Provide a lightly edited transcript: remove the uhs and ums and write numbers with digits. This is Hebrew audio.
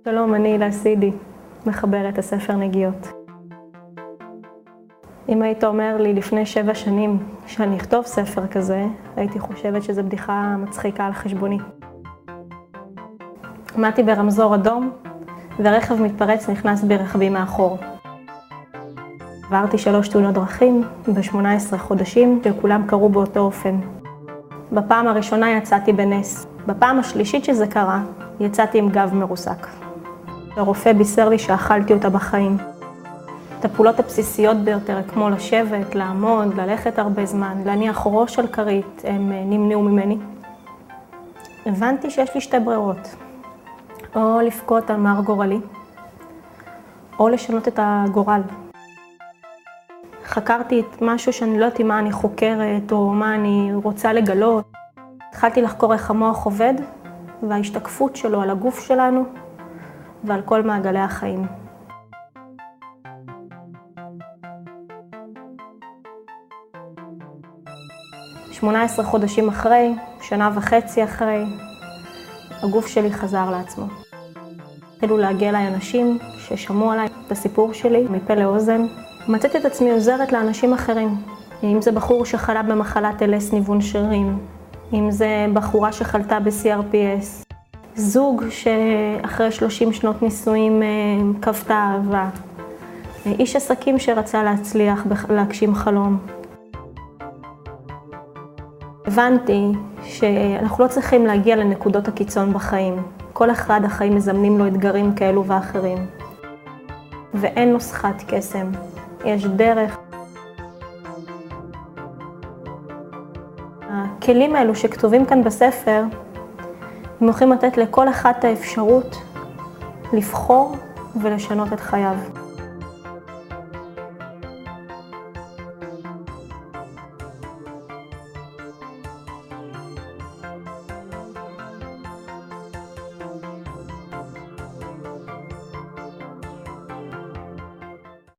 שלום, אני הילה סידי, מחברת הספר נגיעות. אם היית אומר לי לפני 7 שנים שאני אכתוב ספר כזה, הייתי חושבת שזו בדיחה מצחיקה על חשבוני. עמדתי ברמזור אדום, ורכב מתפרץ נכנס ברכבי מאחור. עברתי 3 תאונות דרכים ב-18 חודשים, שכולם קרו באותו אופן. בפעם הראשונה יצאתי בנס. בפעם השלישית שזה קרה, יצאתי עם גב מרוסק. הרופא בישר לי שאכלתי אותה בחיים. את הפעולות הבסיסיות ביותר, כמו לשבת, לעמוד, ללכת הרבה זמן, להניח ראש על כרית, הם נמנעו ממני. הבנתי שיש לי 2 ברירות. או לבכות על מר גורלי, או לשנות את הגורל. חקרתי את משהו שאני לא יודעת מה אני חוקרת, או מה אני רוצה לגלות. התחלתי לחקור איך המוח עובד, וההשתקפות שלו על הגוף שלנו, ועל כל מעגלי החיים. ,18 חודשים אחרי, 1.5 שנה אחרי, הגוף שלי חזר לעצמו. התחילו להגיע אליי אנשים ששמעו עליי את הסיפור שלי מפה לאוזן. מצאתי את עצמי עוזרת לאנשים אחרים. אם זה בחור שחלה במחלת LS ניוון שרירים, אם זה בחורה שחלתה ב-CRPS, זוג שאחרי 30 שנות נישואים קבתה אהבה, איש עסקים שרצה להצליח להגשים חלום. הבנתי שאנחנו לא צריכים להגיע לנקודות הקיצון בחיים. כל אחד החיים מזמנים לו אתגרים כאלו ואחרים. ואין נוסחת קסם, יש דרך. הכלים האלו שכתובים כאן בספר, הם יכולים לתת לכל אחד את האפשרות לבחור ולשנות את חייו.